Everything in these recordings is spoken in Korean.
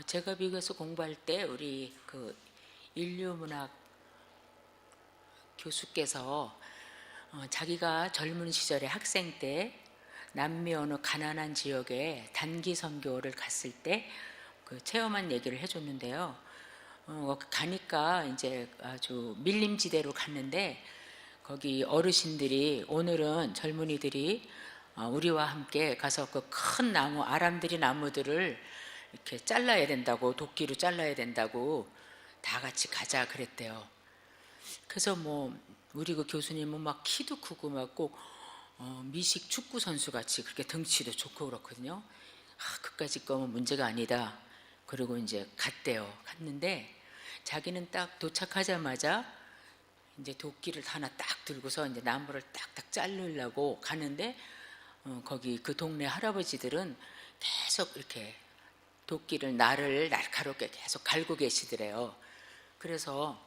제가 미국에서 공부할 때 우리 그 인류문학 교수께서 자기가 젊은 시절에 학생 때 남미 어느 가난한 지역에 단기 선교를 갔을 때 그 체험한 얘기를 해줬는데요. 가니까 이제 아주 밀림지대로 갔는데 거기 어르신들이 오늘은 젊은이들이 우리와 함께 가서 그 큰 나무, 아람들이 나무들을 이렇게 잘라야 된다고, 도끼로 잘라야 된다고 다 같이 가자 그랬대요. 그래서 뭐 우리 그 교수님은 막 키도 크고 막 꼭 미식 축구 선수 같이 그렇게 덩치도 좋고 그렇거든요. 그까짓 거면 문제가 아니다. 그리고 이제 갔대요. 갔는데 자기는 딱 도착하자마자 이제 도끼를 하나 딱 들고서 이제 나무를 딱딱 자르려고 가는데 거기 그 동네 할아버지들은 계속 이렇게 도끼를 나를 날카롭게 계속 갈고 계시더래요. 그래서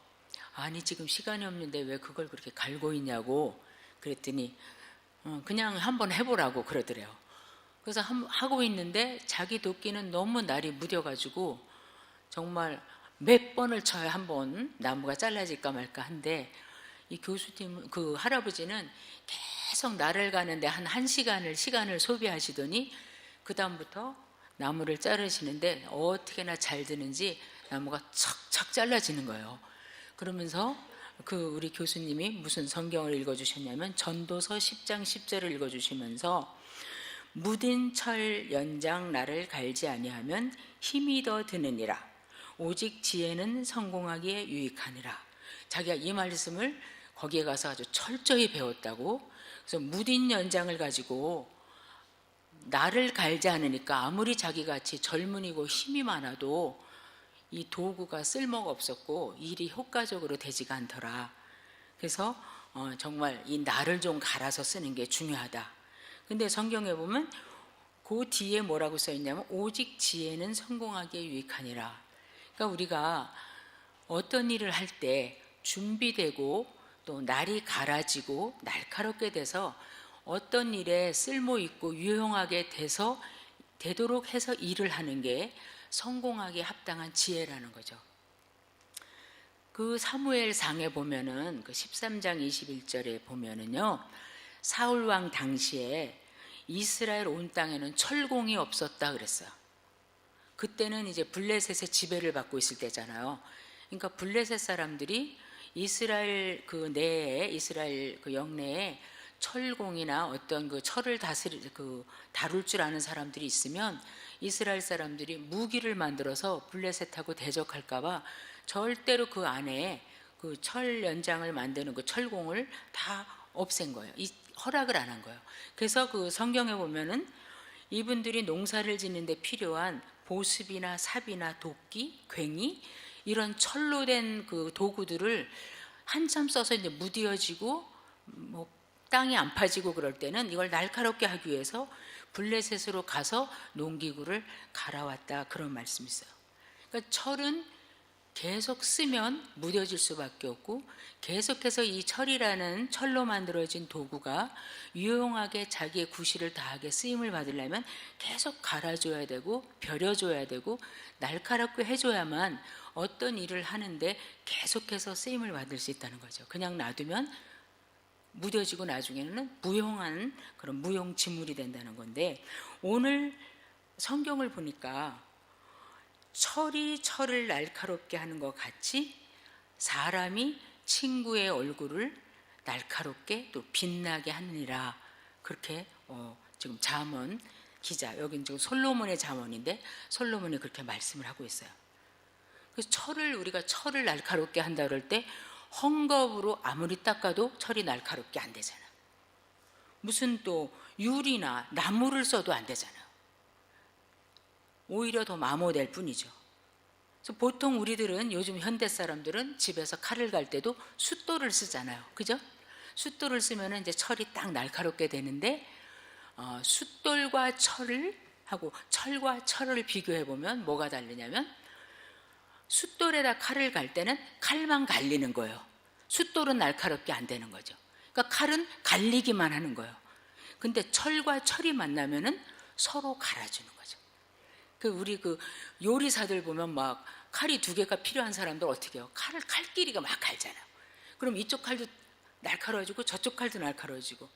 아니 지금 시간이 없는데 왜 그걸 그렇게 갈고 있냐고 그랬더니 그냥 한번 해보라고 그러더래요. 그래서 하고 있는데 자기 도끼는 너무 날이 무뎌가지고 정말 몇 번을 쳐야 한 번 나무가 잘라질까 말까 한데 이 교수님 그 할아버지는 계속 날을 가는데 한 1시간을 소비하시더니 그 다음부터 나무를 자르시는데 어떻게나 잘 드는지 나무가 척척 잘라지는 거예요. 그러면서 그 우리 교수님이 무슨 성경을 읽어주셨냐면 전도서 10장 10절을 읽어주시면서 무딘 철 연장 나를 갈지 아니하면 힘이 더 드느니라. 오직 지혜는 성공하기에 유익하니라. 자기가 이 말씀을 거기에 가서 아주 철저히 배웠다고. 그래서 무딘 연장을 가지고 나를 갈지 않으니까 아무리 자기같이 젊은이고 힘이 많아도 이 도구가 쓸모가 없었고 일이 효과적으로 되지가 않더라. 그래서 정말 이 나를 좀 갈아서 쓰는 게 중요하다. 근데 성경에 보면 그 뒤에 뭐라고 써 있냐면 오직 지혜는 성공하기에 유익하니라. 그러니까 우리가 어떤 일을 할 때 준비되고 또 날이 갈아지고 날카롭게 돼서 어떤 일에 쓸모 있고 유용하게 되도록 해서 일을 하는 게 성공하기에 합당한 지혜라는 거죠. 그 사무엘상에 보면은 그 13장 21절에 보면은요, 사울 왕 당시에 이스라엘 온 땅에는 철공이 없었다 그랬어요. 그때는 이제 블레셋의 지배를 받고 있을 때잖아요. 그러니까 블레셋 사람들이 이스라엘 그 내에, 이스라엘 그 영내에 철공이나 어떤 그 철을 다룰 줄 아는 사람들이 있으면 이스라엘 사람들이 무기를 만들어서 블레셋하고 대적할까봐 절대로 그 안에 그 철 연장을 만드는 그 철공을 다 없앤 거예요. 허락을 안 한 거예요. 그래서 그 성경에 보면은 이분들이 농사를 짓는데 필요한 보습이나 삽이나 도끼, 괭이 이런 철로 된 그 도구들을 한참 써서 이제 무뎌지고 뭐 땅이 안 파지고 그럴 때는 이걸 날카롭게 하기 위해서 블레셋으로 가서 농기구를 갈아왔다 그런 말씀이 있어요. 그러니까 철은 계속 쓰면 무뎌질 수밖에 없고 계속해서 이 철이라는 철로 만들어진 도구가 유용하게 자기의 구실을 다하게 쓰임을 받으려면 계속 갈아줘야 되고 벼려줘야 되고 날카롭게 해줘야만 어떤 일을 하는데 계속해서 쓰임을 받을 수 있다는 거죠. 그냥 놔두면 무뎌지고 나중에는 무용한 그런 무용지물이 된다는 건데 오늘 성경을 보니까 철이 철을 날카롭게 하는 것 같이 사람이 친구의 얼굴을 날카롭게 또 빛나게 하느니라 그렇게 지금 잠언 기자 여긴 지금 솔로몬의 잠언인데 솔로몬이 그렇게 말씀을 하고 있어요. 그래서 우리가 철을 날카롭게 한다 그럴 때 헝겊으로 아무리 닦아도 철이 날카롭게 안 되잖아요. 무슨 또 유리나 나무를 써도 안 되잖아요. 오히려 더 마모될 뿐이죠. 그래서 보통 우리들은 요즘 현대 사람들은 집에서 칼을 갈 때도 숫돌을 쓰잖아요. 그죠? 숫돌을 쓰면 이제 철이 딱 날카롭게 되는데 숫돌과 철과 철을 비교해 보면 뭐가 다르냐면 숫돌에다 칼을 갈 때는 칼만 갈리는 거예요. 숫돌은 날카롭게 안 되는 거죠. 그러니까 칼은 갈리기만 하는 거예요. 근데 철과 철이 만나면은 서로 갈아주는 거죠. 우리 요리사들 보면 막 칼이 2개가 필요한 사람들 어떻게 해요? 칼 길이가 막 갈잖아요. 그럼 이쪽 칼도 날카로워지고 저쪽 칼도 날카로워지고,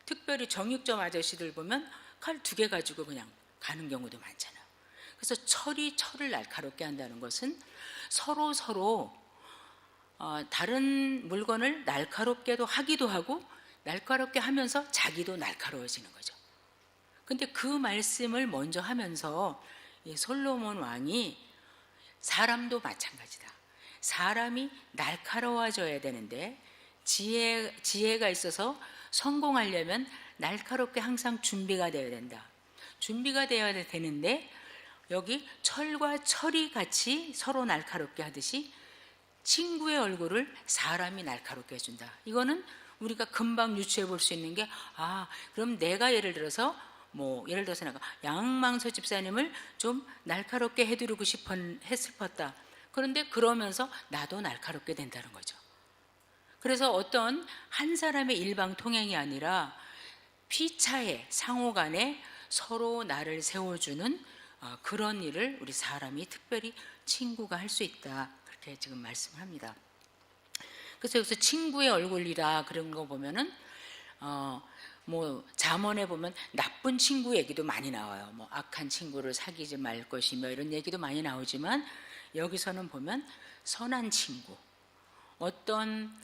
특별히 정육점 아저씨들 보면 칼 2개 가지고 그냥 가는 경우도 많잖아요. 그래서 철을 날카롭게 한다는 것은 서로 다른 물건을 날카롭게도 하기도 하고, 날카롭게 하면서 자기도 날카로워지는 거죠. 근데 그 말씀을 먼저 하면서 이 솔로몬 왕이 사람도 마찬가지다. 사람이 날카로워져야 되는데, 지혜가 있어서 성공하려면 날카롭게 항상 준비가 되어야 된다. 준비가 되어야 되는데, 여기 철과 철이 같이 서로 날카롭게 하듯이 친구의 얼굴을 사람이 날카롭게 해준다. 이거는 우리가 금방 유추해 볼 수 있는 게, 그럼 내가 예를 들어서 내가 양망서 집사님을 좀 날카롭게 해드리고 싶었다. 그런데 그러면서 나도 날카롭게 된다는 거죠. 그래서 어떤 한 사람의 일방통행이 아니라 피차에 상호간에 서로 나를 세워주는 그런 일을 우리 사람이 특별히 친구가 할 수 있다. 그렇게 지금 말씀을 합니다. 그래서 여기서 친구의 얼굴이라 그런 거 보면은 잠언에 보면 나쁜 친구 얘기도 많이 나와요. 악한 친구를 사귀지 말 것이며 이런 얘기도 많이 나오지만, 여기서는 보면 선한 친구, 어떤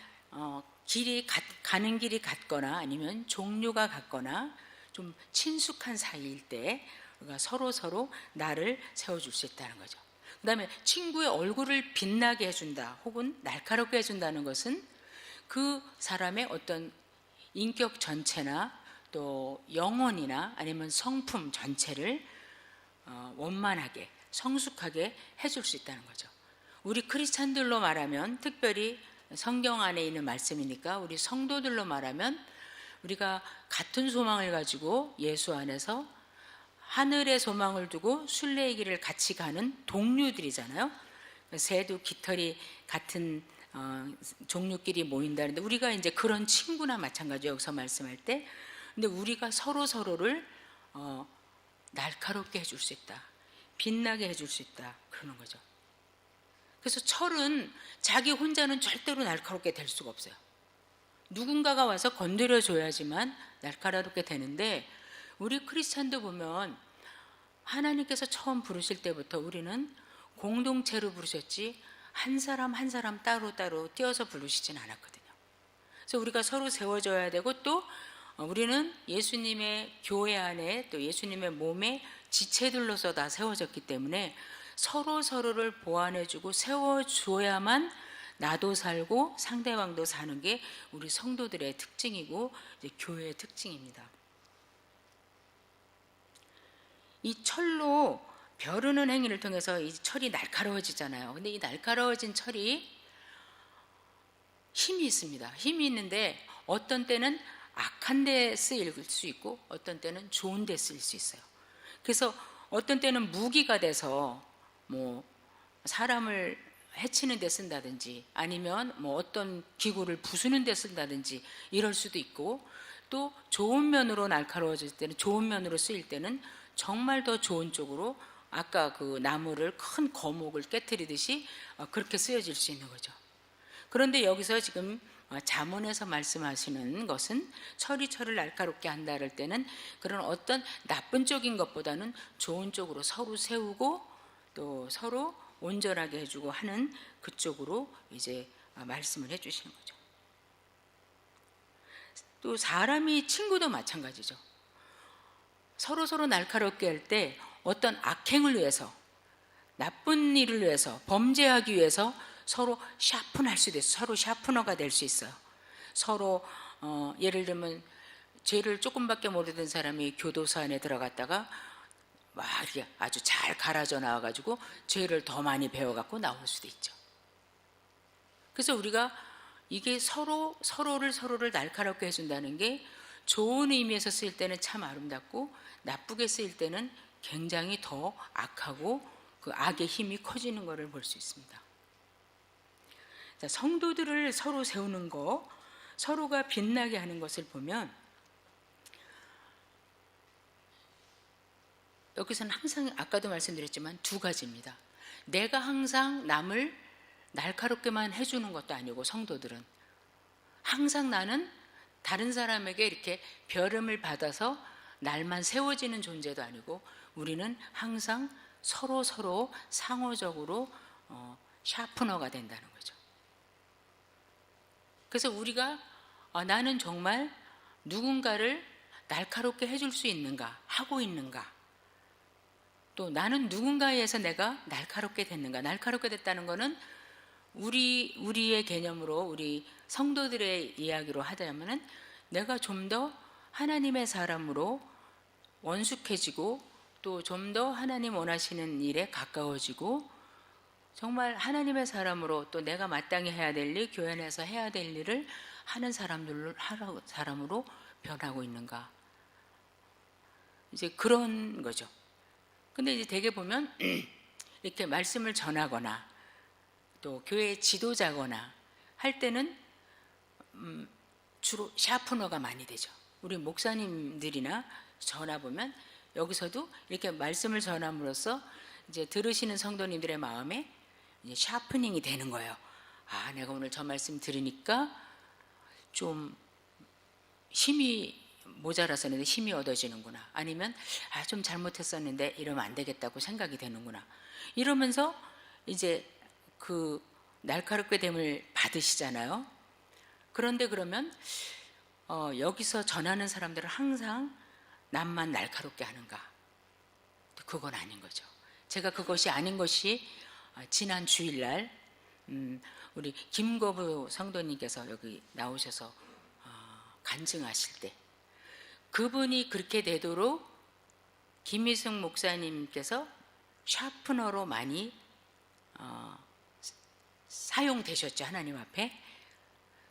가는 길이 같거나 아니면 종류가 같거나 좀 친숙한 사이일 때 우리가 서로 나를 세워줄 수 있다는 거죠. 그 다음에 친구의 얼굴을 빛나게 해준다 혹은 날카롭게 해준다는 것은 그 사람의 어떤 인격 전체나 또 영혼이나 아니면 성품 전체를 원만하게 성숙하게 해줄 수 있다는 거죠. 우리 크리스찬들로 말하면, 특별히 성경 안에 있는 말씀이니까 우리 성도들로 말하면, 우리가 같은 소망을 가지고 예수 안에서 하늘의 소망을 두고 순례의 길을 같이 가는 동료들이잖아요. 새도 깃털이 같은 종류끼리 모인다는데, 우리가 이제 그런 친구나 마찬가지예요. 여기서 말씀할 때. 근데 우리가 서로를 날카롭게 해줄 수 있다, 빛나게 해줄 수 있다, 그러는 거죠. 그래서 철은 자기 혼자는 절대로 날카롭게 될 수가 없어요. 누군가가 와서 건드려 줘야지만 날카롭게 되는데, 우리 크리스찬도 보면 하나님께서 처음 부르실 때부터 우리는 공동체로 부르셨지 한 사람 한 사람 따로 띄어서 부르시진 않았거든요. 그래서 우리가 서로 세워줘야 되고, 또 우리는 예수님의 교회 안에 또 예수님의 몸에 지체들로서 다 세워졌기 때문에 서로를 보완해주고 세워줘야만 나도 살고 상대방도 사는 게 우리 성도들의 특징이고 이제 교회의 특징입니다. 이 철로 벼르는 행위를 통해서 이 철이 날카로워지잖아요. 근데 이 날카로워진 철이 힘이 있습니다. 힘이 있는데 어떤 때는 악한 데 쓰일 수 있고 어떤 때는 좋은 데 쓰일 수 있어요. 그래서 어떤 때는 무기가 돼서 사람을 해치는 데 쓴다든지, 아니면 어떤 기구를 부수는 데 쓴다든지 이럴 수도 있고, 또 좋은 면으로 날카로워질 때는, 좋은 면으로 쓰일 때는 정말 더 좋은 쪽으로, 아까 그 나무를 큰 거목을 깨트리듯이 그렇게 쓰여질 수 있는 거죠. 그런데 여기서 지금 잠언에서 말씀하시는 것은 철을 날카롭게 한다 할 때는 그런 어떤 나쁜 쪽인 것보다는 좋은 쪽으로 서로 세우고 또 서로 온전하게 해주고 하는 그쪽으로 이제 말씀을 해주시는 거죠. 또 사람이, 친구도 마찬가지죠. 서로 날카롭게 할 때 어떤 악행을 위해서, 나쁜 일을 위해서, 범죄하기 위해서 서로 샤픈할 수도 있어요. 서로 샤프너가 될 수 있어요. 서로 예를 들면 죄를 조금밖에 모르던 사람이 교도소 안에 들어갔다가 막 이렇게 아주 잘 갈아져 나와가지고 죄를 더 많이 배워갖고 나올 수도 있죠. 그래서 우리가 이게 서로를 날카롭게 해준다는 게 좋은 의미에서 쓰일 때는 참 아름답고, 나쁘게 쓰일 때는 굉장히 더 악하고 그 악의 힘이 커지는 것을 볼 수 있습니다. 자, 성도들을 서로 세우는 거, 서로가 빛나게 하는 것을 보면, 여기서는 항상 아까도 말씀드렸지만 두 가지입니다. 내가 항상 남을 날카롭게만 해주는 것도 아니고, 성도들은 항상 나는 다른 사람에게 이렇게 벼름을 받아서 날만 세워지는 존재도 아니고, 우리는 항상 서로 상호적으로 샤프너가 된다는 거죠. 그래서 우리가 나는 정말 누군가를 날카롭게 해줄 수 있는가, 하고 있는가, 또 나는 누군가에 의해서 내가 날카롭게 됐는가. 날카롭게 됐다는 것은 우리의 개념으로, 우리 성도들의 이야기로 하자면은 내가 좀 더 하나님의 사람으로 원숙해지고, 또 좀 더 하나님 원하시는 일에 가까워지고, 정말 하나님의 사람으로, 또 내가 마땅히 해야 될 일, 교회 안에서 해야 될 일을 하는 사람으로 변하고 있는가. 이제 그런 거죠. 근데 이제 대개 보면 이렇게 말씀을 전하거나 또 교회 지도자거나 할 때는 주로 샤프너가 많이 되죠. 우리 목사님들이나 전화 보면 여기서도 이렇게 말씀을 전함으로써 이제 들으시는 성도님들의 마음에 이제 샤프닝이 되는 거예요. 아, 내가 오늘 저 말씀 들으니까 좀 힘이 모자라서는데 힘이 얻어지는구나. 아니면 좀 잘못했었는데 이러면 안 되겠다고 생각이 되는구나. 이러면서 이제 그 날카롭게 됨을 받으시잖아요. 그런데 그러면 여기서 전하는 사람들은 항상 남만 날카롭게 하는가? 그건 아닌 거죠. 제가 그것이 아닌 것이 지난 주일날 우리 김거부 성도님께서 여기 나오셔서 간증하실 때, 그분이 그렇게 되도록 김희승 목사님께서 샤프너로 많이 사용되셨죠, 하나님 앞에.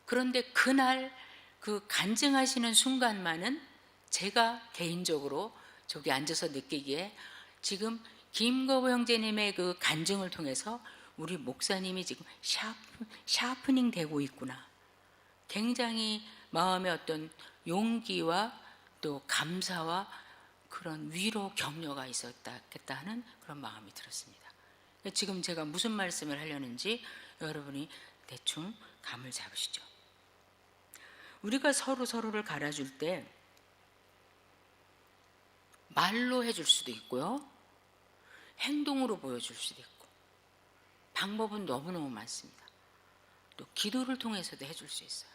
그런데 그날 그 간증하시는 순간만은 제가 개인적으로 저기 앉아서 느끼기에, 지금 김거부 형제님의 그 간증을 통해서 우리 목사님이 지금 샤프닝 되고 있구나. 굉장히 마음의 어떤 용기와 또 감사와 그런 위로 격려가 있었겠다 하는 그런 마음이 들었습니다. 지금 제가 무슨 말씀을 하려는지 여러분이 대충 감을 잡으시죠. 우리가 서로를 갈아줄 때 말로 해줄 수도 있고요, 행동으로 보여줄 수도 있고, 방법은 너무너무 많습니다. 또 기도를 통해서도 해줄 수 있어요.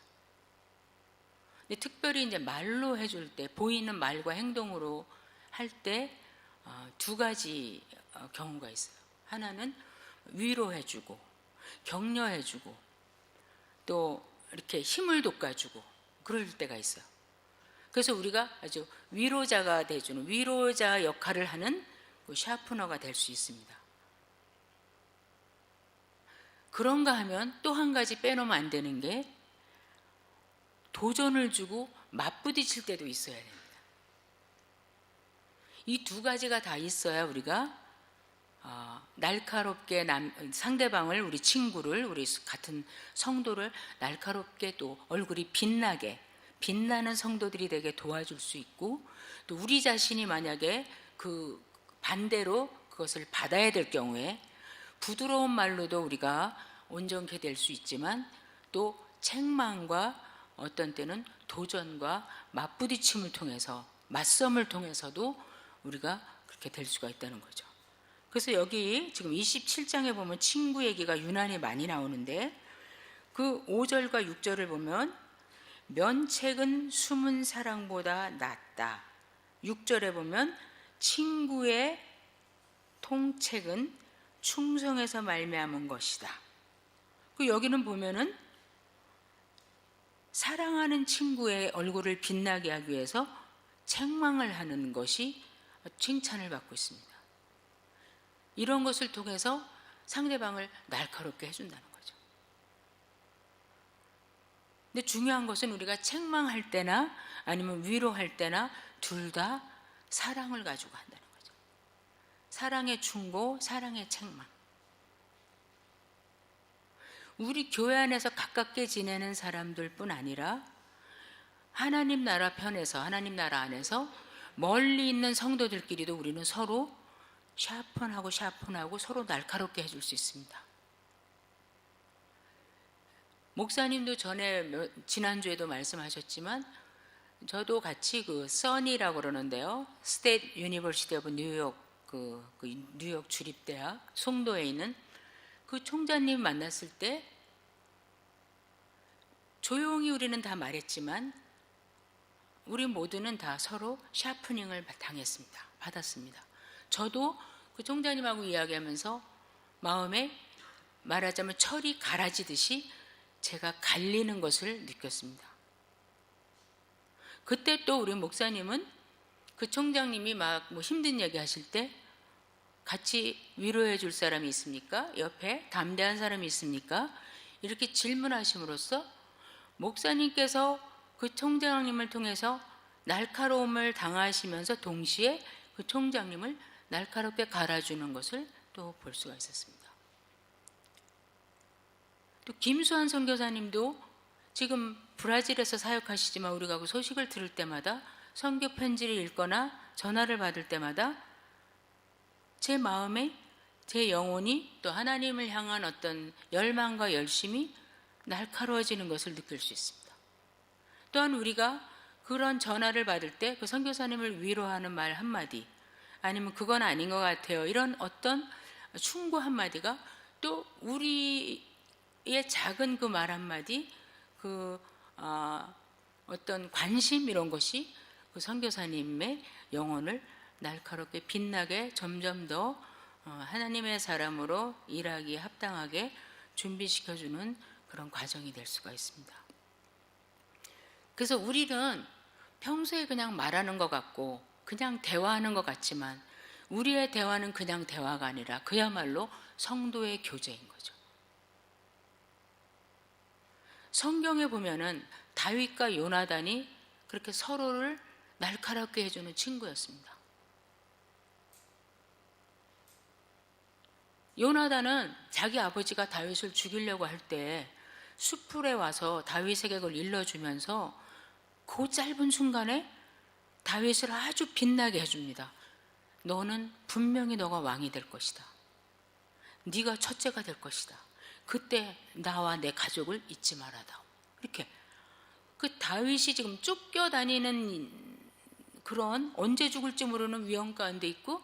근데 특별히 이제 말로 해줄 때, 보이는 말과 행동으로 할 때 두 가지 경우가 있어요. 하나는 위로해주고 격려해주고 또 이렇게 힘을 돋궈주고 그럴 때가 있어요. 그래서 우리가 아주 위로자가 돼주는, 위로자 역할을 하는 그 샤프너가 될 수 있습니다. 그런가 하면 또 한 가지 빼놓으면 안 되는 게, 도전을 주고 맞부딪힐 때도 있어야 됩니다. 이 두 가지가 다 있어야 우리가 날카롭게 상대방을, 우리 친구를, 우리 같은 성도를 날카롭게, 또 얼굴이 빛나는 성도들이 되게 도와줄 수 있고, 또 우리 자신이 만약에 그 반대로 그것을 받아야 될 경우에 부드러운 말로도 우리가 온전케 될 수 있지만, 또 책망과 어떤 때는 도전과 맞부딪힘을 통해서, 맞섬을 통해서도 우리가 그렇게 될 수가 있다는 거죠. 그래서 여기 지금 27장에 보면 친구 얘기가 유난히 많이 나오는데, 그 5절과 6절을 보면 면책은 숨은 사랑보다 낫다. 6절에 보면 친구의 통책은 충성에서 말미암은 것이다. 그 여기는 보면은 사랑하는 친구의 얼굴을 빛나게 하기 위해서 책망을 하는 것이 칭찬을 받고 있습니다. 이런 것을 통해서 상대방을 날카롭게 해준다는 거죠. 근데 중요한 것은 우리가 책망할 때나 아니면 위로할 때나 둘 다 사랑을 가지고 한다는 거죠. 사랑의 충고, 사랑의 책망. 우리 교회 안에서 가깝게 지내는 사람들뿐 아니라 하나님 나라 편에서, 하나님 나라 안에서 멀리 있는 성도들끼리도 우리는 서로 샤픈하고 서로 날카롭게 해줄 수 있습니다. 목사님도 지난주에도 말씀하셨지만 저도 같이 그 써니라고 그러는데요. 스테이트 유니버시티 오브 뉴욕 그 뉴욕 주립대학 송도에 있는 그 총장님 만났을 때 조용히 우리는 다 말했지만 우리 모두는 다 서로 샤프닝을 받았습니다. 저도 그 총장님하고 이야기하면서 마음에 말하자면 철이 갈아지듯이 제가 갈리는 것을 느꼈습니다. 그때 또 우리 목사님은 그 총장님이 막 뭐 힘든 얘기 하실 때 같이 위로해 줄 사람이 있습니까? 옆에 담대한 사람이 있습니까? 이렇게 질문하심으로써 목사님께서 그 총장님을 통해서 날카로움을 당하시면서 동시에 그 총장님을 날카롭게 갈아주는 것을 또 볼 수가 있었습니다. 또 김수환 선교사님도 지금 브라질에서 사역하시지만 우리가 그 소식을 들을 때마다 선교 편지를 읽거나 전화를 받을 때마다 제 마음에 제 영혼이 또 하나님을 향한 어떤 열망과 열심이 날카로워지는 것을 느낄 수 있습니다. 또한 우리가 그런 전화를 받을 때 그 선교사님을 위로하는 말 한마디 아니면 그건 아닌 것 같아요 이런 어떤 충고 한마디가 또 우리의 작은 그 말 한마디 어떤 관심 이런 것이 그 선교사님의 영혼을 날카롭게 빛나게 점점 더 하나님의 사람으로 일하기에 합당하게 준비시켜주는 그런 과정이 될 수가 있습니다. 그래서 우리는 평소에 그냥 말하는 것 같고 그냥 대화하는 것 같지만 우리의 대화는 그냥 대화가 아니라 그야말로 성도의 교제인 거죠. 성경에 보면은 다윗과 요나단이 그렇게 서로를 날카롭게 해주는 친구였습니다. 요나단은 자기 아버지가 다윗을 죽이려고 할 때 숲풀에 와서 다윗에게 그걸 일러주면서 그 짧은 순간에 다윗을 아주 빛나게 해줍니다. 너는 분명히 너가 왕이 될 것이다. 네가 첫째가 될 것이다. 그때 나와 내 가족을 잊지 말아다오. 이렇게 그 다윗이 지금 쫓겨다니는 그런 언제 죽을지 모르는 위험 가운데 있고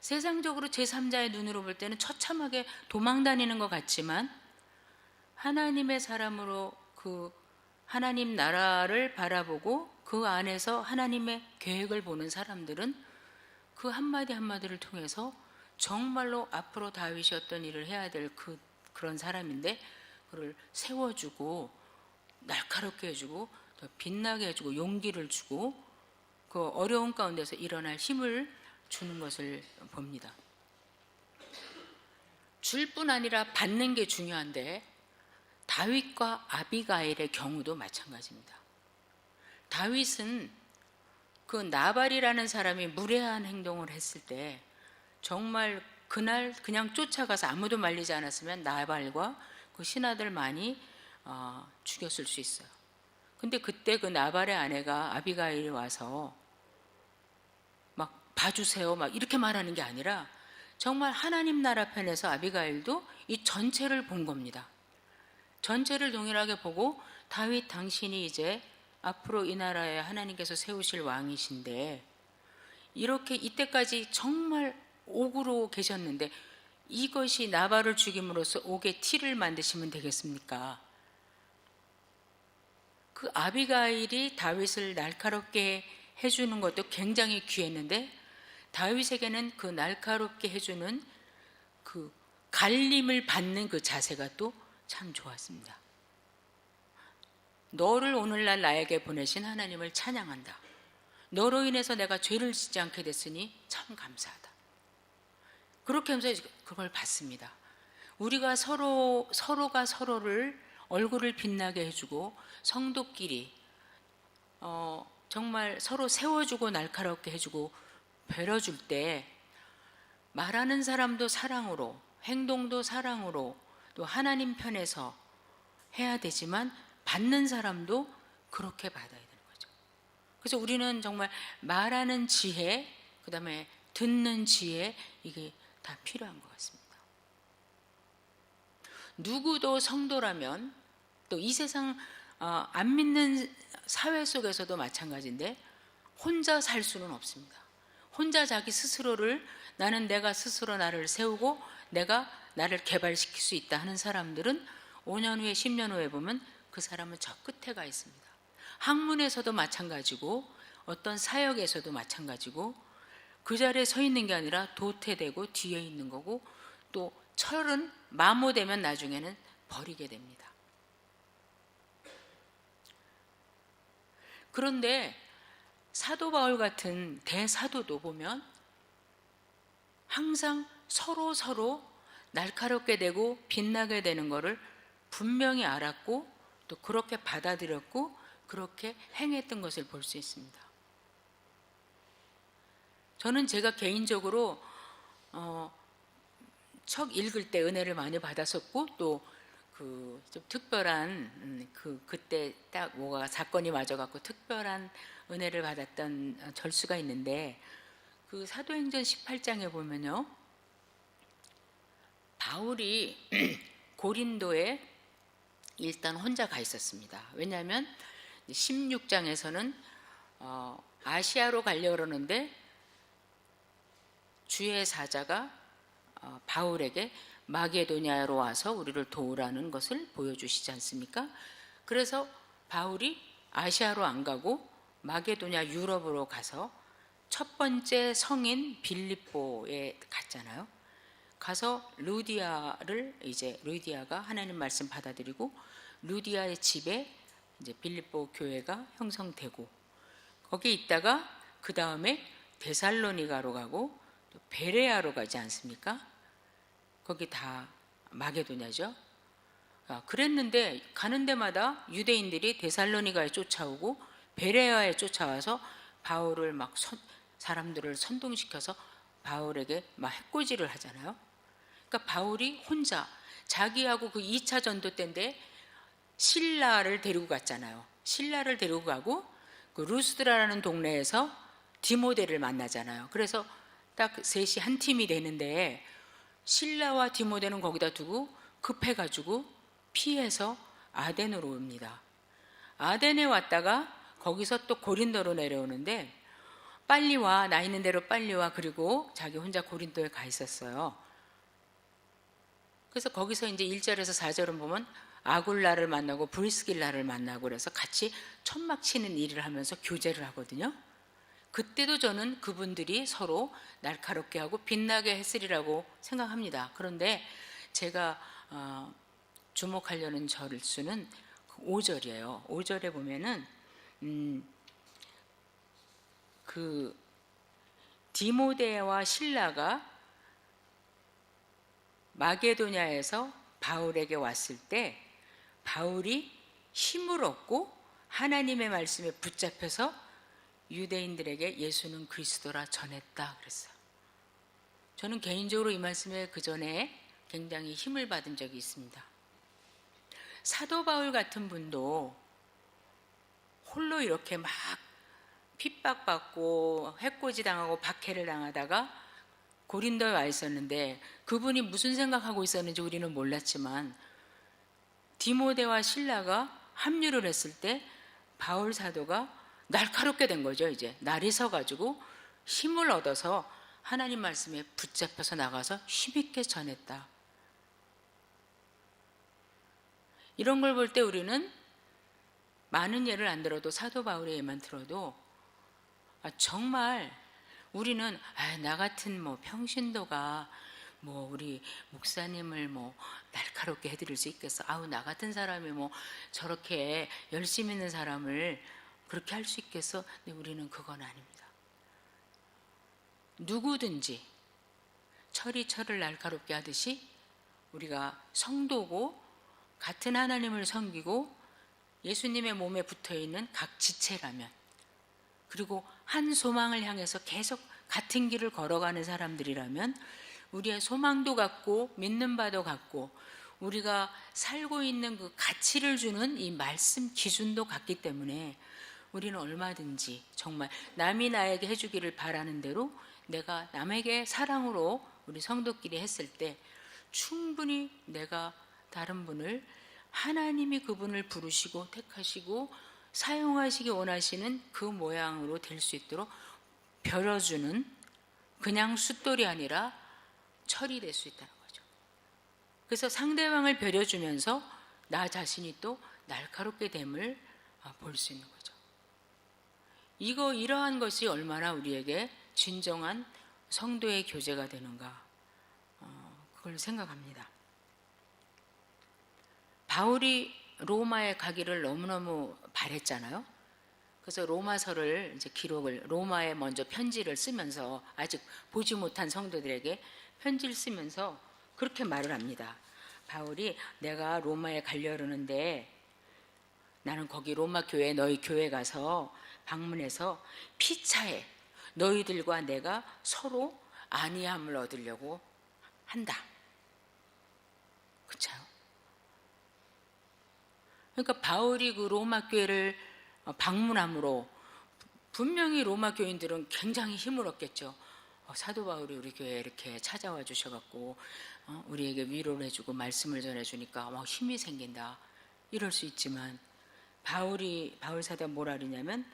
세상적으로 제3자의 눈으로 볼 때는 처참하게 도망다니는 것 같지만 하나님의 사람으로 그 하나님 나라를 바라보고 그 안에서 하나님의 계획을 보는 사람들은 그 한마디 한마디를 통해서 정말로 앞으로 다윗이 어떤 일을 해야 될 그런 사람인데 그를 세워주고 날카롭게 해주고 더 빛나게 해주고 용기를 주고 그 어려운 가운데서 일어날 힘을 주는 것을 봅니다. 줄 뿐 아니라 받는 게 중요한데 다윗과 아비가일의 경우도 마찬가지입니다. 다윗은 그 나발이라는 사람이 무례한 행동을 했을 때 정말 그날 그냥 쫓아가서 아무도 말리지 않았으면 나발과 그 신하들 많이 죽였을 수 있어요. 근데 그때 그 나발의 아내가 아비가일이 와서 막 봐주세요 막 이렇게 말하는 게 아니라 정말 하나님 나라 편에서 아비가일도 이 전체를 본 겁니다. 전체를 동일하게 보고 다윗 당신이 이제 앞으로 이 나라에 하나님께서 세우실 왕이신데 이렇게 이때까지 정말 옥으로 계셨는데 이것이 나발을 죽임으로써 옥의 티를 만드시면 되겠습니까? 그 아비가일이 다윗을 날카롭게 해주는 것도 굉장히 귀했는데 다윗에게는 그 날카롭게 해주는 그 갈림을 받는 그 자세가 또 참 좋았습니다. 너를 오늘날 나에게 보내신 하나님을 찬양한다. 너로 인해서 내가 죄를 짓지 않게 됐으니 참 감사하다. 그렇게 하면서 그걸 받습니다. 우리가 서로가 서로를 얼굴을 빛나게 해주고 성도끼리 정말 서로 세워주고 날카롭게 해주고 베려줄 때 말하는 사람도 사랑으로 행동도 사랑으로 또 하나님 편에서 해야 되지만 받는 사람도 그렇게 받아야 되는 거죠. 그래서 우리는 정말 말하는 지혜, 그 다음에 듣는 지혜, 이게 다 필요한 것 같습니다. 누구도 성도라면, 또 이 세상 안 믿는 사회 속에서도 마찬가지인데 혼자 살 수는 없습니다. 혼자 자기 스스로를, 나는 내가 스스로 나를 세우고 내가 나를 개발시킬 수 있다 하는 사람들은 5년 후에 10년 후에 보면 그 사람은 저 끝에 가 있습니다. 학문에서도 마찬가지고 어떤 사역에서도 마찬가지고 그 자리에 서 있는 게 아니라 도태되고 뒤에 있는 거고, 또 철은 마모되면 나중에는 버리게 됩니다. 그런데 사도 바울 같은 대사도도 보면 항상 서로 날카롭게 되고 빛나게 되는 것을 분명히 알았고 또 그렇게 받아들였고 그렇게 행했던 것을 볼 수 있습니다. 저는 제가 개인적으로 책 읽을 때 은혜를 많이 받았었고, 또 그 좀 특별한 그때 딱 뭐가 사건이 맞아갖고 특별한 은혜를 받았던 절수가 있는데, 그 사도행전 18장에 보면요, 바울이 고린도에 일단 혼자 가 있었습니다. 왜냐하면 16장에서는 아시아로 가려고 그러는데 주의 사자가 바울에게 마게도냐로 와서 우리를 도우라는 것을 보여주시지 않습니까? 그래서 바울이 아시아로 안 가고 마게도냐 유럽으로 가서 첫 번째 성인 빌립보에 갔잖아요. 가서 루디아가 하나님 말씀 받아들이고 루디아의 집에 이제 빌립보 교회가 형성되고, 거기 있다가 그 다음에 데살로니가로 가고 또 베레아로 가지 않습니까? 거기 다 마게도냐죠. 그랬는데 가는 데마다 유대인들이 데살로니가에 쫓아오고 베레아에 쫓아와서 바울을 막 사람들을 선동시켜서 바울에게 막 해코지를 하잖아요. 그러니까 바울이 혼자, 자기하고 그 2차 전도 때인데 실라를 데리고 갔잖아요. 실라를 데리고 가고 그 루스드라라는 동네에서 디모데를 만나잖아요. 그래서 딱 셋이 한 팀이 되는데 실라와 디모데는 거기다 두고 급해가지고 피해서 아덴으로 옵니다. 아덴에 왔다가 거기서 또 고린도로 내려오는데, 빨리 와, 나 있는 대로 빨리 와, 그리고 자기 혼자 고린도에 가 있었어요. 그래서 거기서 이제 1절에서 4절은 보면 아굴라를 만나고 브리스길라를 만나고 그래서 같이 천막 치는 일을 하면서 교제를 하거든요. 그때도 저는 그분들이 서로 날카롭게 하고 빛나게 했으리라고 생각합니다. 그런데 제가 주목하려는 절수는 5절이에요. 5절에 보면은 그 디모데와 실라가 마게도냐에서 바울에게 왔을 때 바울이 힘을 얻고 하나님의 말씀에 붙잡혀서 유대인들에게 예수는 그리스도라 전했다 그랬어요. 저는 개인적으로 이 말씀에 그 전에 굉장히 힘을 받은 적이 있습니다. 사도 바울 같은 분도 홀로 이렇게 막 핍박받고 해코지 당하고 박해를 당하다가 고린도에 와 있었는데, 그분이 무슨 생각하고 있었는지 우리는 몰랐지만 디모데와 실라가 합류를 했을 때 바울 사도가 날카롭게 된 거죠. 이제 날이 서가지고 힘을 얻어서 하나님 말씀에 붙잡혀서 나가서 힘있게 전했다. 이런 걸 볼 때 우리는 많은 예를 안 들어도 사도 바울의 예만 들어도 정말 우리는 나 같은 평신도가 우리 목사님을 날카롭게 해드릴 수 있겠어. 나 같은 사람이 저렇게 열심히 있는 사람을 그렇게 할 수 있겠어? 근데 우리는 그건 아닙니다. 누구든지 철이 철을 날카롭게 하듯이 우리가 성도고 같은 하나님을 섬기고 예수님의 몸에 붙어있는 각 지체라면, 그리고 한 소망을 향해서 계속 같은 길을 걸어가는 사람들이라면 우리의 소망도 같고 믿는 바도 같고 우리가 살고 있는 그 가치를 주는 이 말씀 기준도 같기 때문에 우리는 얼마든지 정말 남이 나에게 해주기를 바라는 대로 내가 남에게 사랑으로 우리 성도끼리 했을 때 충분히 내가 다른 분을 하나님이 그분을 부르시고 택하시고 사용하시기 원하시는 그 모양으로 될 수 있도록 벼려주는, 그냥 숫돌이 아니라 철이 될 수 있다는 거죠. 그래서 상대방을 벼려주면서 나 자신이 또 날카롭게 됨을 볼 수 있는 거죠. 이러한 것이 얼마나 우리에게 진정한 성도의 교제가 되는가, 그걸 생각합니다. 바울이 로마에 가기를 너무너무 바랬잖아요. 그래서 로마서를 이제 로마에 먼저 편지를 쓰면서 아직 보지 못한 성도들에게 편지를 쓰면서 그렇게 말을 합니다. 바울이 내가 로마에 가려는데 나는 거기 로마 교회, 너희 교회 가서 방문해서 피차에 너희들과 내가 서로 안위함을 얻으려고 한다. 그렇죠? 그러니까 바울이 그 로마 교회를 방문함으로 분명히 로마 교인들은 굉장히 힘을 얻겠죠. 사도 바울이 우리 교회에 이렇게 찾아와 주셔갖고 우리에게 위로를 해주고 말씀을 전해주니까 힘이 생긴다, 이럴 수 있지만 바울 사도가 뭐라 그러냐면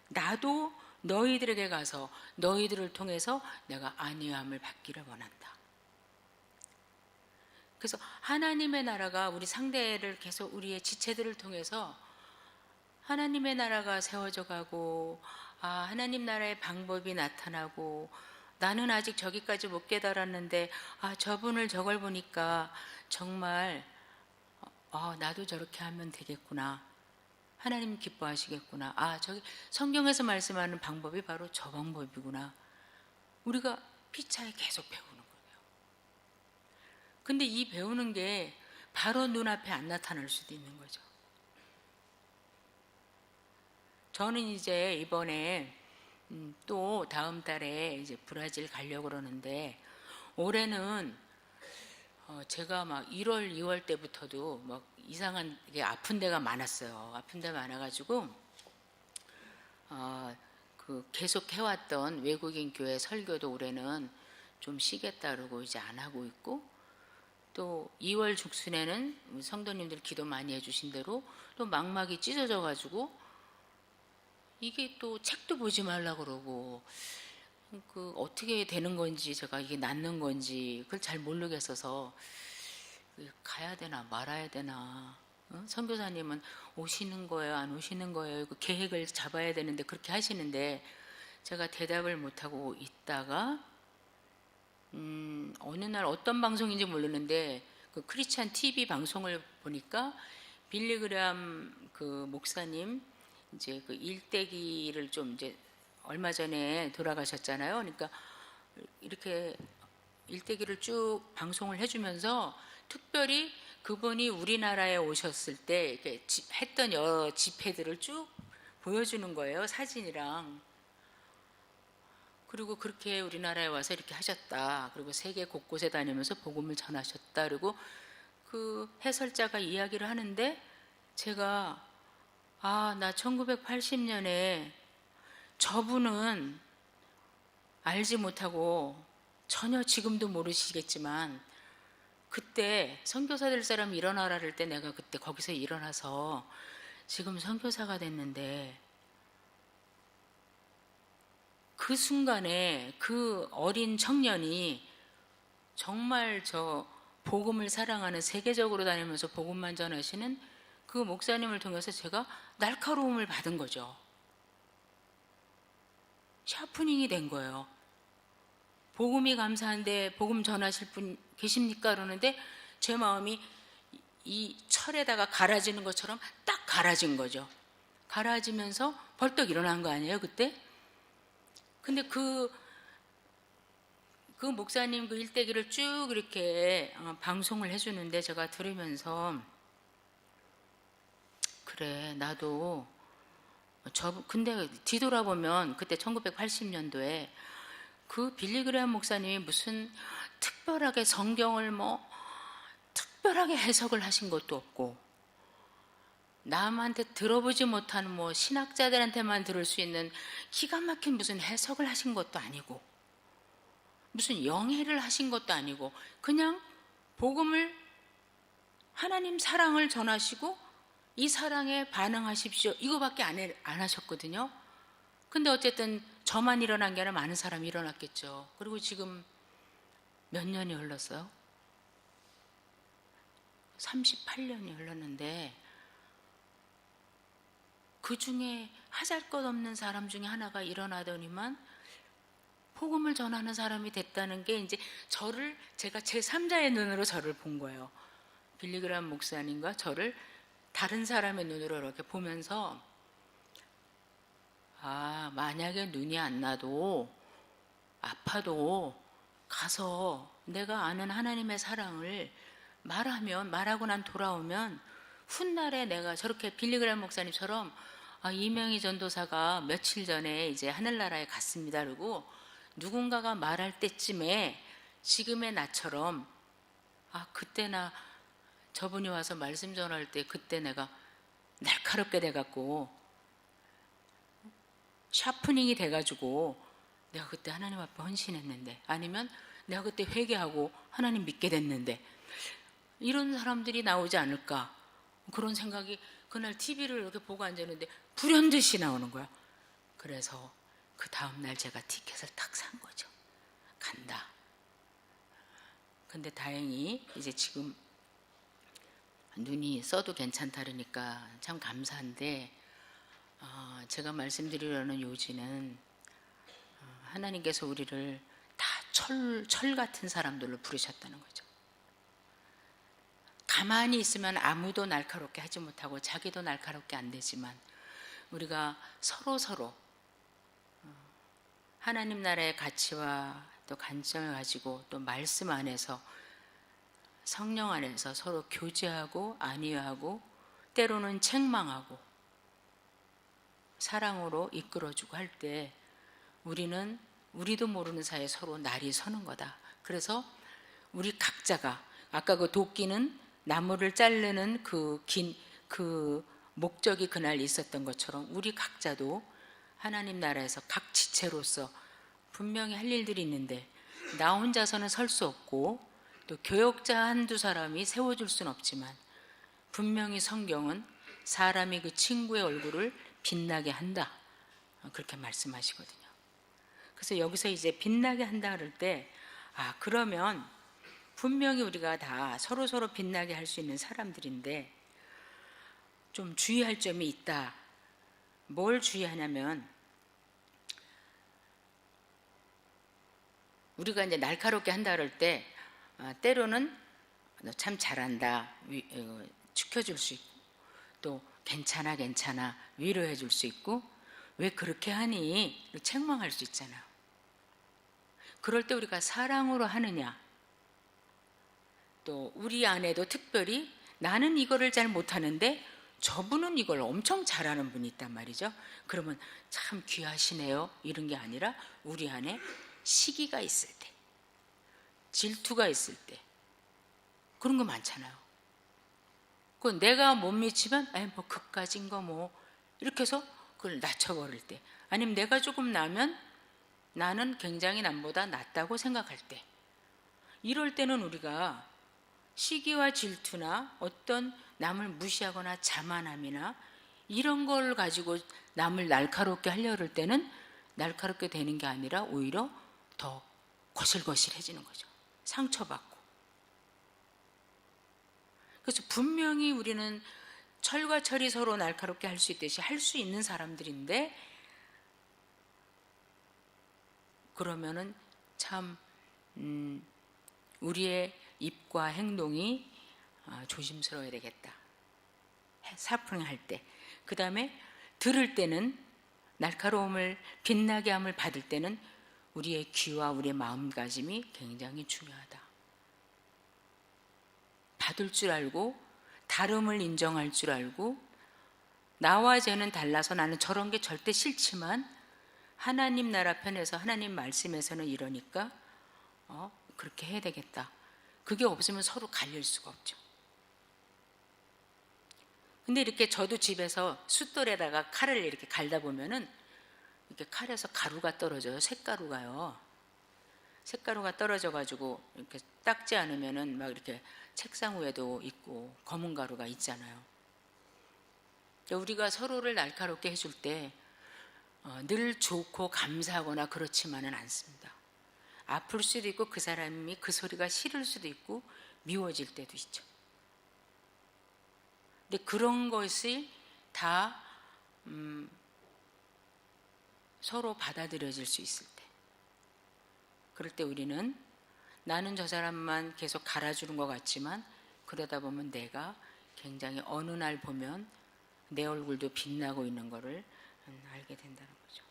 나도 너희들에게 가서 너희들을 통해서 내가 안위함을 받기를 원한다. 그래서 하나님의 나라가 우리 상대를 계속 우리의 지체들을 통해서 하나님의 나라가 세워져 가고 하나님 나라의 방법이 나타나고 나는 아직 저기까지 못 깨달았는데 저걸 보니까 정말 나도 저렇게 하면 되겠구나, 하나님 기뻐하시겠구나, 저기 성경에서 말씀하는 방법이 바로 저 방법이구나, 우리가 피차에 계속 배우는 거예요. 근데 이 배우는 게 바로 눈앞에 안 나타날 수도 있는 거죠. 저는 이제 이번에 또 다음 달에 이제 브라질 가려고 그러는데 올해는 제가 막 1월, 2월 때부터도 막 이상한 게 아픈 데가 많았어요. 아픈 데 많아가지고 계속 해왔던 외국인 교회 설교도 올해는 좀 쉬겠다 그러고 이제 안 하고 있고, 또 2월 중순에는 성도님들 기도 많이 해주신 대로 또 망막이 찢어져가지고 이게 또 책도 보지 말라고 그러고 어떻게 되는 건지 제가 이게 낫는 건지 그걸 잘 모르겠어서 가야 되나 말아야 되나, 선교사님은 오시는 거예요 안 오시는 거예요, 계획을 잡아야 되는데 그렇게 하시는데 제가 대답을 못하고 있다가 어느 날 어떤 방송인지 모르는데 그 크리스찬 TV 방송을 보니까 빌리그람 그 목사님 이제 그 일대기를 좀 이제 얼마 전에 돌아가셨잖아요. 그러니까 이렇게 일대기를 쭉 방송을 해주면서 특별히 그분이 우리나라에 오셨을 때 이렇게 했던 여러 집회들을 쭉 보여주는 거예요, 사진이랑. 그리고 그렇게 우리나라에 와서 이렇게 하셨다, 그리고 세계 곳곳에 다니면서 복음을 전하셨다, 그리고 그 해설자가 이야기를 하는데 제가 나 1980년에 저분은 알지 못하고 전혀 지금도 모르시겠지만 그때 선교사 될 사람 일어나라 할 때 내가 그때 거기서 일어나서 지금 선교사가 됐는데 그 순간에 그 어린 청년이 정말 저 복음을 사랑하는, 세계적으로 다니면서 복음만 전하시는 그 목사님을 통해서 제가 날카로움을 받은 거죠. 샤프닝이 된 거예요. 복음이 감사한데 복음 전하실 분 계십니까? 그러는데 제 마음이 이 철에다가 갈아지는 것처럼 딱 갈아진 거죠. 갈아지면서 벌떡 일어난 거 아니에요, 그때? 근데 그 목사님 그 일대기를 쭉 이렇게 방송을 해주는데 제가 들으면서 그래, 나도 근데 뒤돌아보면 그때 1980년도에 그 빌리그레엄 목사님이 무슨 특별하게 성경을 특별하게 해석을 하신 것도 없고 남한테 들어보지 못한 뭐 신학자들한테만 들을 수 있는 기가 막힌 무슨 해석을 하신 것도 아니고 무슨 영해를 하신 것도 아니고 그냥 복음을, 하나님 사랑을 전하시고 이 사랑에 반응하십시오 이거밖에 안 하셨거든요. 근데 어쨌든 저만 일어난 게 아니라 많은 사람이 일어났겠죠. 그리고 지금 몇 년이 흘렀어요? 38년이 흘렀는데 그 중에 하잘것없는 사람 중에 하나가 일어나더니만 복음을 전하는 사람이 됐다는 게 이제 제가 제3자의 눈으로 저를 본 거예요. 빌리그람 목사님과 저를 다른 사람의 눈으로 이렇게 보면서 만약에 눈이 안 나도 아파도 가서 내가 아는 하나님의 사랑을 말하고 난 돌아오면 훗날에 내가 저렇게 빌리그람 목사님처럼 이명희 전도사가 며칠 전에 이제 하늘나라에 갔습니다. 그리고 누군가가 말할 때쯤에 지금의 나처럼 그때나 저분이 와서 말씀 전할 때 그때 내가 날카롭게 돼갖고 샤프닝이 돼가지고 내가 그때 하나님 앞에 헌신했는데, 아니면 내가 그때 회개하고 하나님 믿게 됐는데, 이런 사람들이 나오지 않을까 그런 생각이 그날 TV를 이렇게 보고 앉았는데 불현듯이 나오는 거야. 그래서 그 다음날 제가 티켓을 탁 산 거죠. 간다. 근데 다행히 이제 지금 눈이 써도 괜찮다 그러니까 참 감사한데, 제가 말씀드리려는 요지는 하나님께서 우리를 다 철 같은 사람들로 부르셨다는 거죠. 가만히 있으면 아무도 날카롭게 하지 못하고 자기도 날카롭게 안 되지만 우리가 서로 하나님 나라의 가치와 또 관점을 가지고 또 말씀 안에서 성령 안에서 서로 교제하고 안위하고 때로는 책망하고 사랑으로 이끌어주고 할 때 우리도 모르는 사이에 서로 날이 서는 거다. 그래서 우리 각자가 아까 그 도끼는 나무를 자르는 그 목적이 그날 있었던 것처럼 우리 각자도 하나님 나라에서 각 지체로서 분명히 할 일들이 있는데 나 혼자서는 설 수 없고 또 교역자 한두 사람이 세워줄 수는 없지만 분명히 성경은 사람이 그 친구의 얼굴을 빛나게 한다 그렇게 말씀하시거든요. 그래서 여기서 이제 빛나게 한다 그럴 때 그러면 분명히 우리가 다 서로 빛나게 할 수 있는 사람들인데 좀 주의할 점이 있다. 뭘 주의하냐면 우리가 이제 날카롭게 한다 그럴 때 때로는 너 참 잘한다 축혀줄 수 있고 또 괜찮아 위로해 줄 수 있고 왜 그렇게 하니 책망할 수 있잖아요. 그럴 때 우리가 사랑으로 하느냐, 또 우리 안에도 특별히 나는 이거를 잘 못하는데 저분은 이걸 엄청 잘하는 분이 있단 말이죠. 그러면 참 귀하시네요 이런 게 아니라 우리 안에 시기가 있을 때, 질투가 있을 때 그런 거 많잖아요. 그 내가 못 미치면 뭐 그까진 거 뭐 이렇게 해서 그걸 낮춰버릴 때, 아니면 내가 조금 나면 나는 굉장히 남보다 낫다고 생각할 때, 이럴 때는 우리가 시기와 질투나 어떤 남을 무시하거나 자만함이나 이런 걸 가지고 남을 날카롭게 하려 할 때는 날카롭게 되는 게 아니라 오히려 더 거실거실해지는 거죠. 상처받고. 그래서 분명히 우리는 철과 철이 서로 날카롭게 할 수 있듯이 할 수 있는 사람들인데, 그러면은 참 우리의 입과 행동이 조심스러워야 되겠다. 사프닝할 때. 그 다음에 들을 때는 날카로움을 빛나게 함을 받을 때는 우리의 귀와 우리의 마음가짐이 굉장히 중요하다. 받을 줄 알고 다름을 인정할 줄 알고 나와 쟤는 달라서 나는 저런 게 절대 싫지만 하나님 나라 편에서 하나님 말씀에서는 이러니까 그렇게 해야 되겠다. 그게 없으면 서로 갈릴 수가 없죠. 근데 이렇게 저도 집에서 숫돌에다가 칼을 이렇게 갈다 보면은 이렇게 칼에서 가루가 떨어져요. 색가루가요. 색가루가 떨어져 가지고 이렇게 닦지 않으면은 막 이렇게 책상 위에도 있고 검은 가루가 있잖아요. 우리가 서로를 날카롭게 해줄 때 늘 좋고 감사하거나 그렇지만은 않습니다. 아플 수도 있고 그 사람이 그 소리가 싫을 수도 있고 미워질 때도 있죠. 근데 그런 것이 다 서로 받아들여질 수 있을 때, 그럴 때 우리는 나는 저 사람만 계속 갈아주는 것 같지만 그러다 보면 내가 굉장히 어느 날 보면 내 얼굴도 빛나고 있는 것을 알게 된다는 거죠.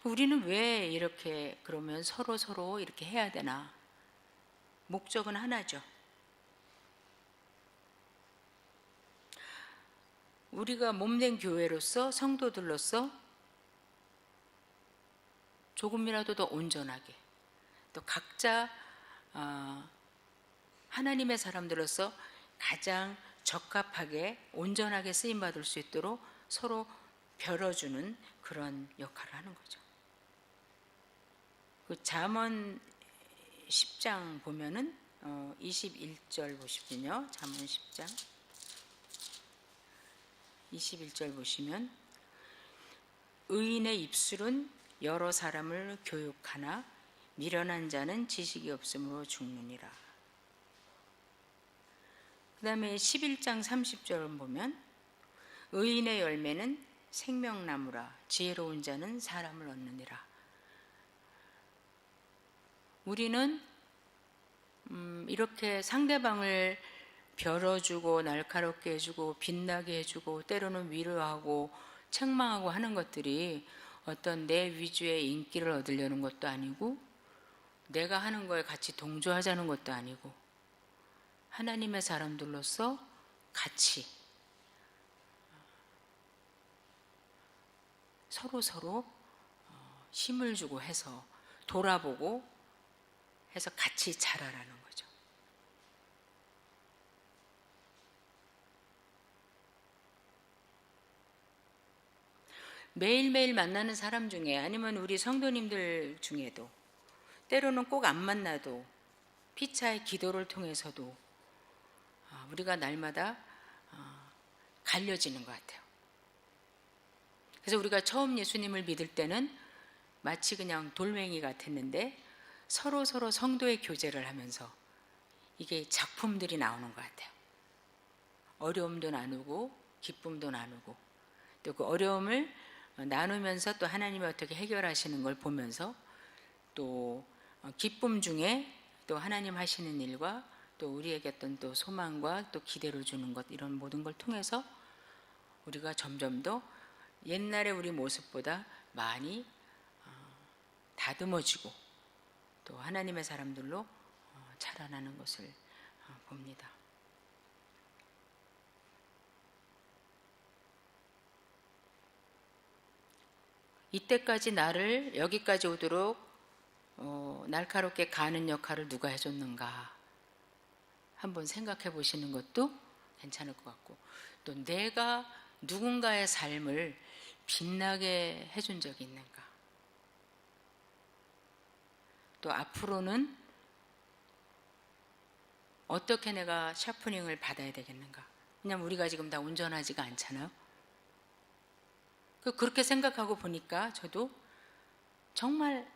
우리는 왜 이렇게 그러면 서로 이렇게 해야 되나? 목적은 하나죠. 우리가 몸된 교회로서, 성도들로서 조금이라도 더 온전하게, 또 각자 하나님의 사람들로서 가장 적합하게 온전하게 쓰임받을 수 있도록 서로 벼러주는 그런 역할을 하는 거죠. 그 잠언 10장 보면은 21절 보시면요. 잠언 10장 21절 보시면 의인의 입술은 여러 사람을 교육하나 미련한 자는 지식이 없으므로 죽느니라. 그 다음에 11장 30절 보면 의인의 열매는 생명나무라 지혜로운 자는 사람을 얻느니라. 우리는 이렇게 상대방을 벼러주고 날카롭게 해주고 빛나게 해주고 때로는 위로하고 책망하고 하는 것들이 어떤 내 위주의 인기를 얻으려는 것도 아니고 내가 하는 거에 같이 동조하자는 것도 아니고 하나님의 사람들로서 같이 서로 힘을 주고 해서 돌아보고 해서 같이 자라라는 거죠. 매일매일 만나는 사람 중에 아니면 우리 성도님들 중에도 때로는 꼭 안 만나도 피차의 기도를 통해서도 우리가 날마다 갈려지는 것 같아요. 그래서 우리가 처음 예수님을 믿을 때는 마치 그냥 돌멩이 같았는데 서로 성도의 교제를 하면서 이게 작품들이 나오는 것 같아요. 어려움도 나누고 기쁨도 나누고 또 그 어려움을 나누면서 또 하나님이 어떻게 해결하시는 걸 보면서 또 기쁨 중에 또 하나님 하시는 일과 또 우리에게 어떤 또 소망과 또 기대를 주는 것, 이런 모든 걸 통해서 우리가 점점 더 옛날의 우리 모습보다 많이 다듬어지고 또 하나님의 사람들로 자라나는 것을 봅니다. 이때까지 나를 여기까지 오도록 날카롭게 가는 역할을 누가 해줬는가 한번 생각해 보시는 것도 괜찮을 것 같고, 또 내가 누군가의 삶을 빛나게 해준 적이 있는가, 또 앞으로는 어떻게 내가 샤프닝을 받아야 되겠는가. 왜냐면 우리가 지금 다 온전하지가 않잖아요. 그렇게 생각하고 보니까 저도 정말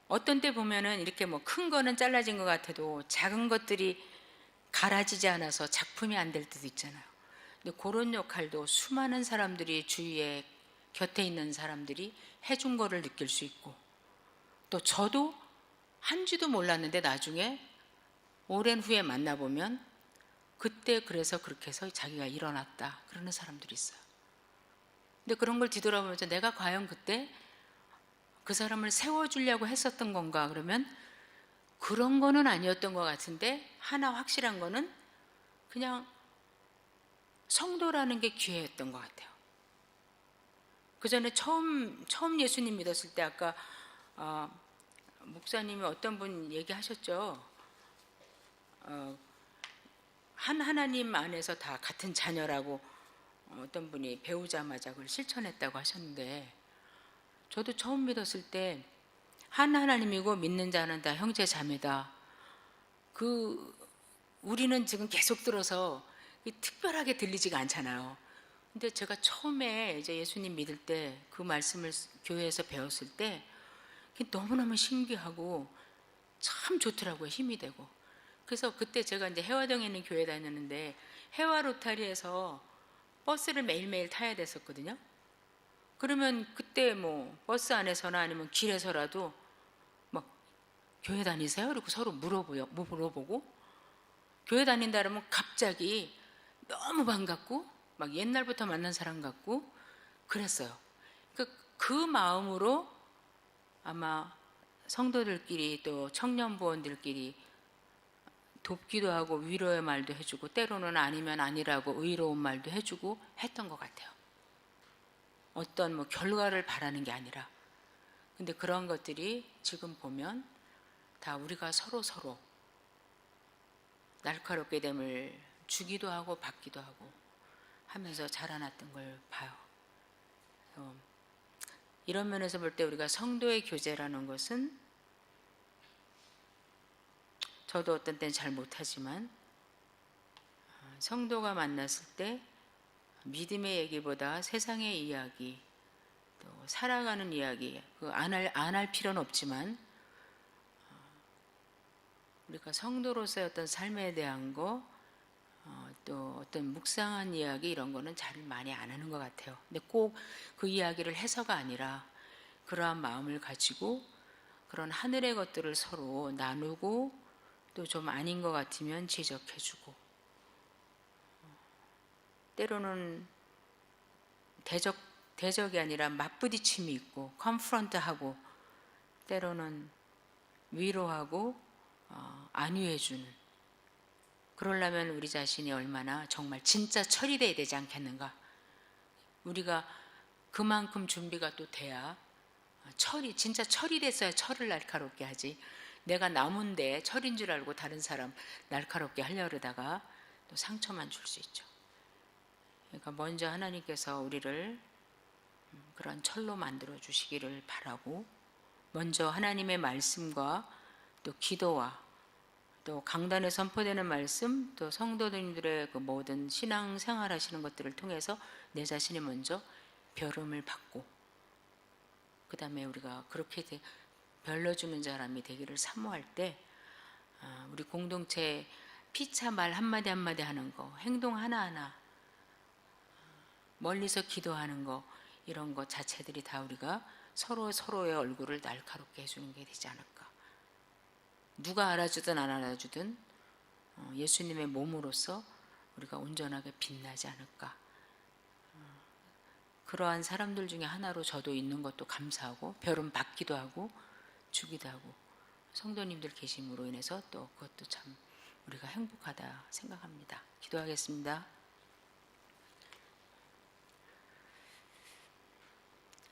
어떤 때 보면은 이렇게 뭐 큰 거는 잘라진 것 같아도 작은 것들이 갈아지지 않아서 작품이 안 될 때도 있잖아요. 근데 그런 역할도 수많은 사람들이 주위에 곁에 있는 사람들이 해준 거를 느낄 수 있고, 또 저도 한지도 몰랐는데 나중에 오랜 후에 만나보면 그때 그래서 그렇게 해서 자기가 일어났다 그러는 사람들이 있어요. 근데 그런 걸 뒤돌아보면서 내가 과연 그때 그 사람을 세워주려고 했었던 건가 그러면 그런 거는 아니었던 것 같은데, 하나 확실한 거는 그냥 성도라는 게 기회였던 것 같아요. 그 전에 처음 예수님 믿었을 때 아까 목사님이 어떤 분 얘기하셨죠. 한 하나님 안에서 다 같은 자녀라고 어떤 분이 배우자마자 그걸 실천했다고 하셨는데, 저도 처음 믿었을 때 한 하나님이고 믿는 자는 다 형제 자매다. 우리는 지금 계속 들어서 특별하게 들리지가 않잖아요. 근데 제가 처음에 이제 예수님 믿을 때 그 말씀을 교회에서 배웠을 때 너무너무 신기하고 참 좋더라고요. 힘이 되고. 그래서 그때 제가 이제 해화동에 있는 교회 다녔는데 해화 로타리에서 버스를 매일매일 타야 됐었거든요. 그러면 그때 뭐 버스 안에서나 아니면 길에서라도 막 교회 다니세요? 그리고 서로 물어보고, 교회 다닌다 그러면 갑자기 너무 반갑고 막 옛날부터 만난 사람 같고 그랬어요. 그 마음으로 아마 성도들끼리 또 청년부원들끼리 돕기도 하고 위로의 말도 해주고, 때로는 아니면 아니라고 의로운 말도 해주고 했던 것 같아요. 어떤 뭐 결과를 바라는 게 아니라. 근데 그런 것들이 지금 보면 다 우리가 서로 날카롭게 됨을 주기도 하고 받기도 하고 하면서 자라났던 걸 봐요. 이런 면에서 볼 때 우리가 성도의 교제라는 것은, 저도 어떤 때는 잘 못하지만 성도가 만났을 때 믿음의 얘기보다 세상의 이야기, 또 살아가는 이야기, 안 할 필요는 없지만 우리가 성도로서의 어떤 삶에 대한 거, 또 어떤 묵상한 이야기, 이런 거는 잘 많이 안 하는 것 같아요. 근데 꼭 그 이야기를 해서가 아니라 그러한 마음을 가지고 그런 하늘의 것들을 서로 나누고, 또 좀 아닌 것 같으면 지적해주고, 때로는 대적이 아니라 맞부딪힘이 있고 컨프런트하고, 때로는 위로하고 안위해주는, 그러려면 우리 자신이 얼마나 정말 진짜 처리돼야 되지 않겠는가. 우리가 그만큼 준비가 또 돼야 진짜 처리됐어야 철을 날카롭게 하지. 내가 나무인데 철인 줄 알고 다른 사람 날카롭게 하려고 그러다가 또 상처만 줄 수 있죠. 그러니까 먼저 하나님께서 우리를 그런 철로 만들어 주시기를 바라고, 먼저 하나님의 말씀과 또 기도와 또 강단에 선포되는 말씀, 또 성도님들의 그 모든 신앙 생활 하시는 것들을 통해서 내 자신이 먼저 별음을 받고, 그 다음에 우리가 그렇게 별러주는 사람이 되기를 사모할 때, 우리 공동체 피차 말 한마디 한마디 하는 거, 행동 하나하나, 멀리서 기도하는 거, 이런 것 자체들이 다 우리가 서로의 얼굴을 날카롭게 해주는 게 되지 않을까. 누가 알아주든 안 알아주든 예수님의 몸으로서 우리가 온전하게 빛나지 않을까. 그러한 사람들 중에 하나로 저도 있는 것도 감사하고, 별은 받기도 하고 주기도 하고, 성도님들 계심으로 인해서 또 그것도 참 우리가 행복하다 생각합니다. 기도하겠습니다.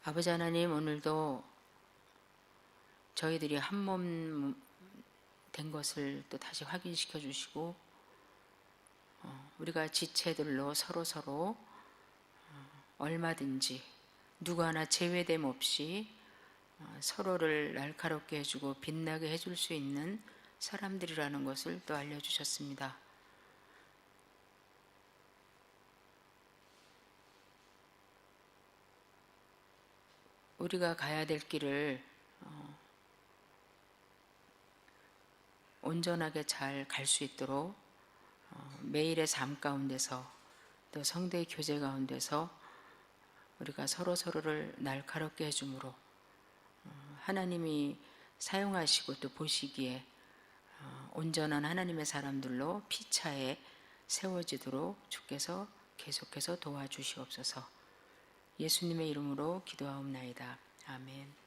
아버지 하나님, 오늘도 저희들이 한 몸 된 것을 또 다시 확인시켜 주시고, 우리가 지체들로 서로 얼마든지 누구 하나 제외됨 없이 서로를 날카롭게 해주고 빛나게 해줄 수 있는 사람들이라는 것을 또 알려주셨습니다. 우리가 가야 될 길을 온전하게 잘 갈 수 있도록 매일의 삶 가운데서, 또 성도의 교제 가운데서 우리가 서로를 날카롭게 해줌으로 하나님이 사용하시고 또 보시기에 온전한 하나님의 사람들로 피차에 세워지도록 주께서 계속해서 도와주시옵소서. 예수님의 이름으로 기도하옵나이다. 아멘.